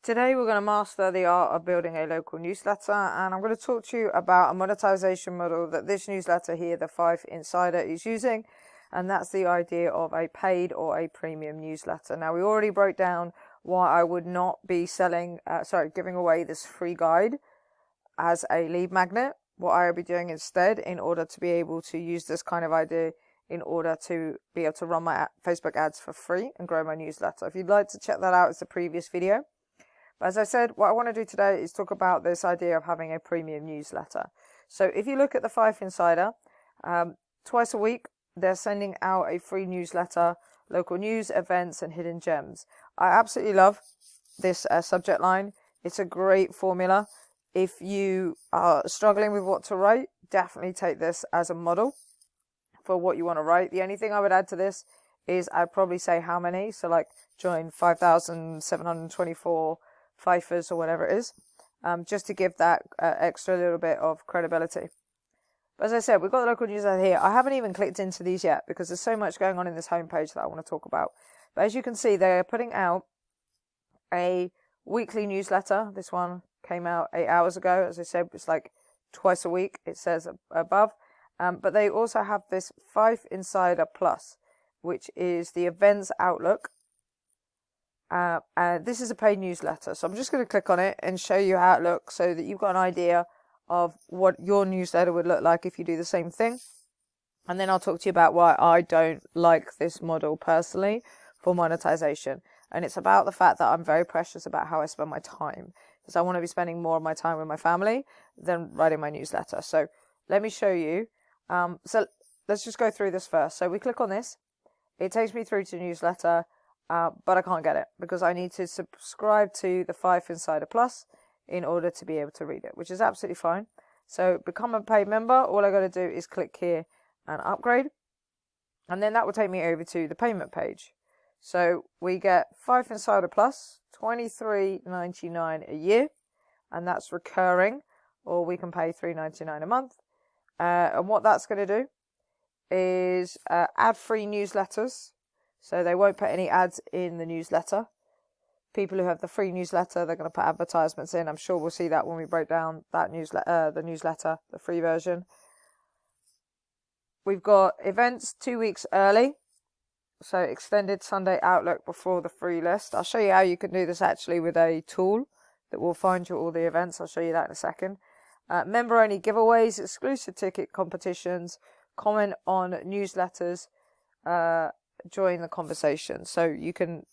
Today we're going to master the art of building a local newsletter, and I'm going to talk to you about a monetization model that this newsletter here, the Fife Insider, is using, and that's the idea of a paid or a premium newsletter. Now, we already broke down why I would not be giving away this free guide as a lead magnet. What I will be doing instead, in order to be able to use this kind of idea in order to be able to run my Facebook ads for free and grow my newsletter. If you'd like to check that out, it's the previous video. But as I said, what I want to do today is talk about this idea of having a premium newsletter. So if you look at the Fife Insider, twice a week, they're sending out a free newsletter, local news, events, and hidden gems. I absolutely love this subject line. It's a great formula. If you are struggling with what to write, definitely take this as a model for what you want to write. The only thing I would add to this is I'd probably say how many. So like join 5,724 Fifers or whatever it is, just to give that extra little bit of credibility. But as I said, we've got the local newsletter here. I haven't even clicked into these yet because there's so much going on in this homepage that I want to talk about. But as you can see, they're putting out a weekly newsletter. This one came out 8 hours ago. As I said, it's like twice a week, it says above. But they also have this Fife Insider Plus, which is the events outlook. This is a paid newsletter, so I'm just going to click on it and show you how it looks so that you've got an idea of what your newsletter would look like if you do the same thing. And then I'll talk to you about why I don't like this model personally for monetization. And it's about the fact that I'm very precious about how I spend my time, because I want to be spending more of my time with my family than writing my newsletter. So let me show you. So let's just go through this first. So we click on this. It takes me through to newsletter. But I can't get it because I need to subscribe to the Fife Insider Plus in order to be able to read it, which is absolutely fine. So become a paid member. All I got to do is click here and upgrade. And then that will take me over to the payment page. So we get Fife Insider Plus, $23.99 a year. And that's recurring, or we can pay $3.99 a month. And what that's going to do is add free newsletters. So they won't put any ads in the newsletter. People who have the free newsletter, they're going to put advertisements in. I'm sure we'll see that when we break down that newsletter, the free version. We've got events 2 weeks early. So extended Sunday outlook before the free list. I'll show you how you can do this actually with a tool that will find you all the events. I'll show you that in a second. Member-only giveaways, exclusive ticket competitions, comment on newsletters, join the conversation. So you can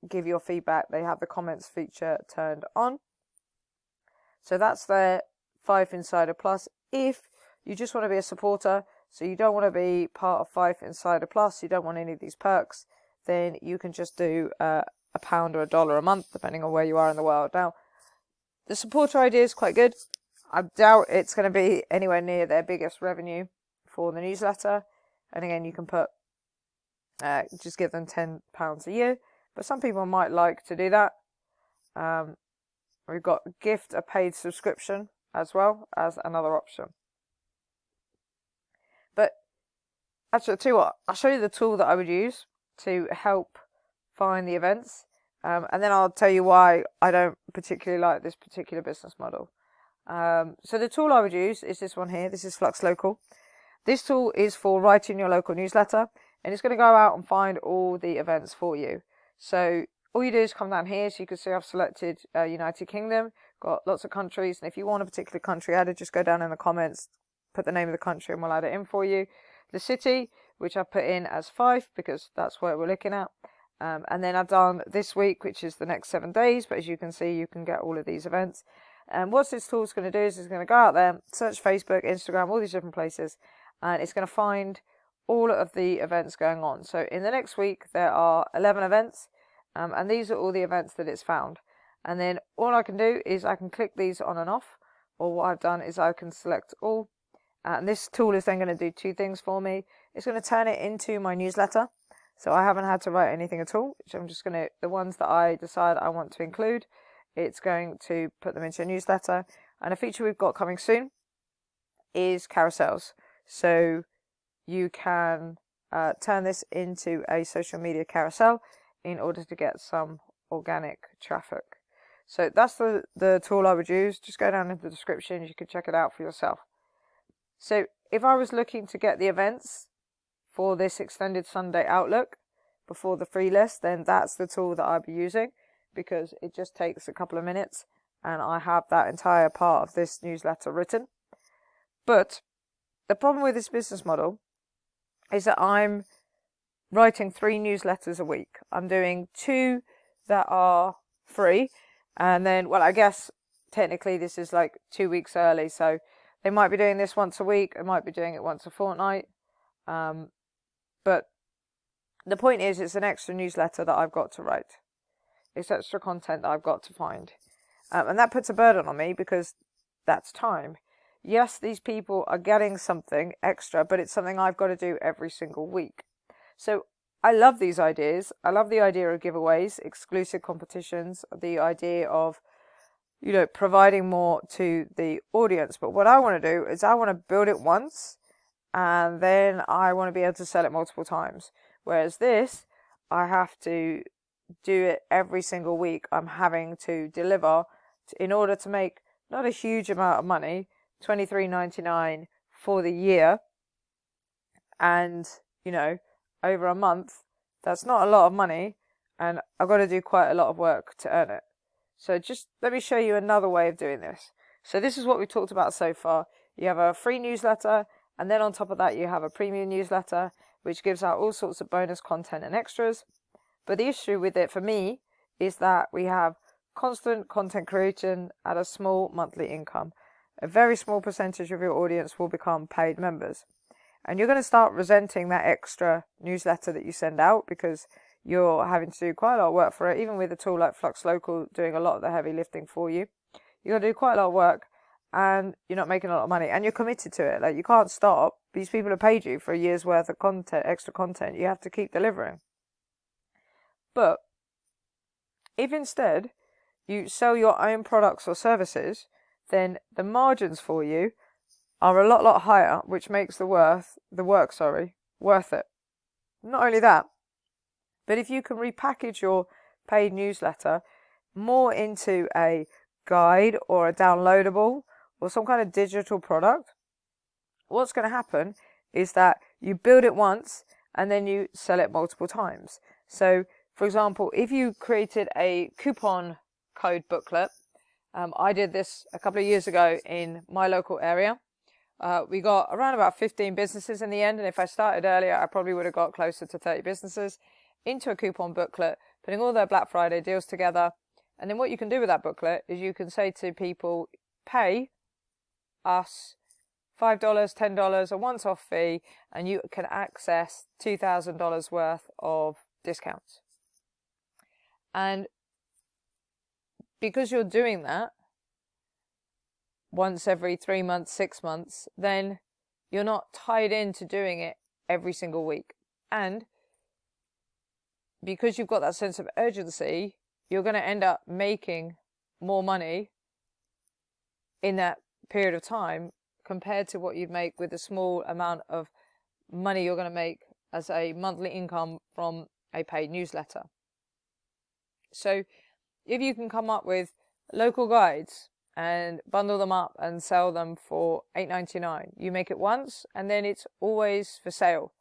give your feedback. They have the comments feature turned on. So that's their Fife Insider Plus. If you just want to be a supporter, so you don't want to be part of Fife Insider Plus, you don't want any of these perks, then you can just do £1 or $1 a month, depending on where you are in the world. Now, the supporter idea is quite good. I doubt it's going to be anywhere near their biggest revenue for the newsletter. And again, you can put just give them £10 a year, but some people might like to do that. We've got gift a paid subscription as well as another option. But actually, I'll tell you what, I'll show you the tool that I would use to help find the events, and then I'll tell you why I don't particularly like this particular business model. So the tool I would use is this one here. This is Flux Local. This tool is for writing your local newsletter. And it's going to go out and find all the events for you. So all you do is come down here. So you can see I've selected United Kingdom. Got lots of countries. And if you want a particular country added, just go down in the comments, put the name of the country, and we'll add it in for you. The city, which I put in as Fife because that's what we're looking at. And then I've done this week, which is the next 7 days. But as you can see, you can get all of these events. And what this tool is going to do is it's going to go out there, search Facebook, Instagram, all these different places. And it's going to find all of the events going on. So in the next week, there are 11 events, and these are all the events that it's found. And then all I can do is I can click these on and off, or what I've done is I can select all. And this tool is then going to do two things for me. It's going to turn it into my newsletter. So I haven't had to write anything at all, which I'm just going to, the ones that I decide I want to include, it's going to put them into a newsletter. And a feature we've got coming soon is carousels. So you can turn this into a social media carousel in order to get some organic traffic. So that's the tool I would use. Just go down in the description. You can check it out for yourself. So if I was looking to get the events for this extended Sunday Outlook before the free list, then that's the tool that I'd be using, because it just takes a couple of minutes and I have that entire part of this newsletter written. But the problem with this business model is that I'm writing 3 newsletters a week. I'm doing 2 that are free, and then, well, I guess technically this is like 2 weeks early, so they might be doing this once a week, they might be doing it once a fortnight, but the point is, it's an extra newsletter that I've got to write. It's extra content that I've got to find, and that puts a burden on me, because that's time. Yes, these people are getting something extra, but it's something I've got to do every single week. So I love these ideas. I love the idea of giveaways, exclusive competitions, the idea of, you know, providing more to the audience. But what I want to do is I want to build it once, and then I want to be able to sell it multiple times. Whereas this, I have to do it every single week. I'm having to deliver in order to make not a huge amount of money, $23.99 for the year, and, you know, over a month, that's not a lot of money, and I've got to do quite a lot of work to earn it. So just let me show you another way of doing this. So this is what we've talked about so far. You have a free newsletter, and then on top of that you have a premium newsletter, which gives out all sorts of bonus content and extras. But the issue with it for me is that we have constant content creation at a small monthly income. A very small percentage of your audience will become paid members. And you're going to start resenting that extra newsletter that you send out, because you're having to do quite a lot of work for it, even with a tool like Flux Local doing a lot of the heavy lifting for you. You're going to do quite a lot of work, and you're not making a lot of money, and you're committed to it. Like, you can't stop. These people have paid you for a year's worth of content, extra content. You have to keep delivering. But if instead you sell your own products or services, then the margins for you are a lot higher, which makes the work worth it. Not only that, but if you can repackage your paid newsletter more into a guide or a downloadable or some kind of digital product, what's going to happen is that you build it once and then you sell it multiple times. So, for example, if you created a coupon code booklet, I did this a couple of years ago in my local area. We got around about 15 businesses in the end, and if I started earlier, I probably would have got closer to 30 businesses into a coupon booklet, putting all their Black Friday deals together. And then what you can do with that booklet is you can say to people, pay us $5, $10, a once-off fee, and you can access $2,000 worth of discounts. And because you're doing that once every 3 months, 6 months, then you're not tied into doing it every single week. And because you've got that sense of urgency, you're going to end up making more money in that period of time compared to what you'd make with the small amount of money you're going to make as a monthly income from a paid newsletter. So if you can come up with local guides and bundle them up and sell them for $8.99, you make it once and then it's always for sale.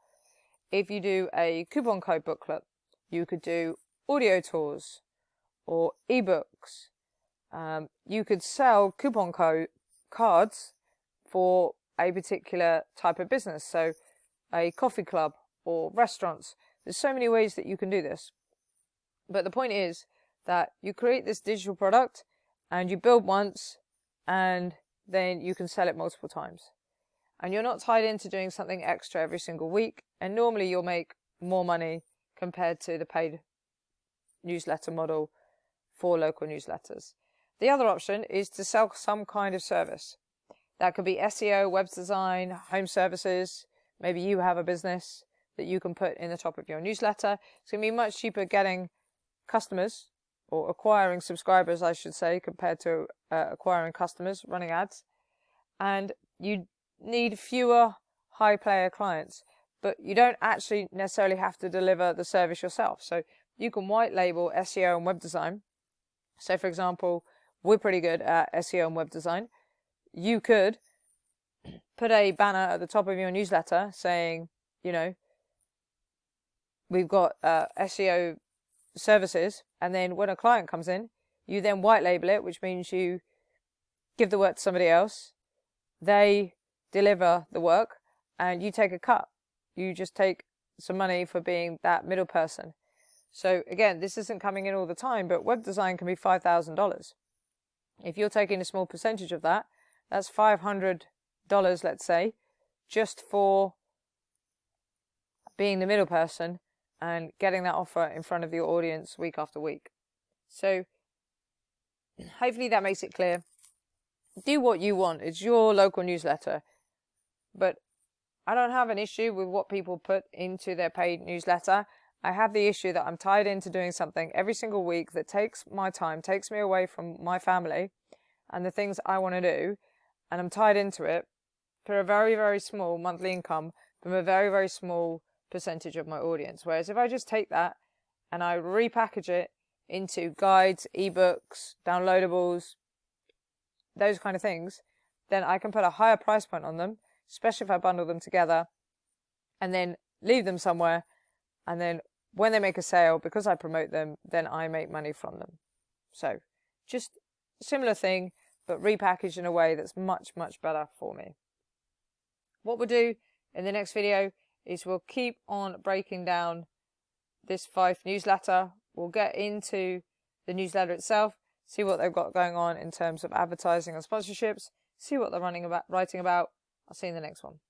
If you do a coupon code booklet, you could do audio tours or ebooks. You could sell coupon code cards for a particular type of business, so a coffee club or restaurants. There's so many ways that you can do this. But the point is that you create this digital product and you build once and then you can sell it multiple times. And you're not tied into doing something extra every single week. And normally you'll make more money compared to the paid newsletter model for local newsletters. The other option is to sell some kind of service. That could be SEO, web design, home services. Maybe you have a business that you can put in the top of your newsletter. It's going to be much cheaper getting customers, or acquiring subscribers, I should say, compared to acquiring customers, running ads. And you need fewer high player clients, but you don't actually necessarily have to deliver the service yourself. So you can white label SEO and web design So for example, we're pretty good at SEO and web design. You could put a banner at the top of your newsletter saying, you know, we've got SEO services, and then when a client comes in, you then white label it, which means you give the work to somebody else, they deliver the work, and you take a cut. You just take some money for being that middle person. So again, this isn't coming in all the time, but web design can be $5,000. If you're taking a small percentage of that, that's $500, let's say, just for being the middle person and getting that offer in front of your audience week after week. So hopefully that makes it clear. Do what you want. It's your local newsletter. But I don't have an issue with what people put into their paid newsletter. I have the issue that I'm tied into doing something every single week that takes my time, takes me away from my family and the things I want to do, and I'm tied into it for a very, very small monthly income from a very, very small percentage of my audience. Whereas if I just take that and I repackage it into guides, ebooks, downloadables, those kind of things, then I can put a higher price point on them, especially if I bundle them together, and then leave them somewhere. And then when they make a sale, because I promote them, then I make money from them. So just a similar thing, but repackaged in a way that's much, much better for me. What we'll do in the next video is we'll keep on breaking down this Fife newsletter. We'll get into the newsletter itself, see what they've got going on in terms of advertising and sponsorships, see what they're writing about. I'll see you in the next one.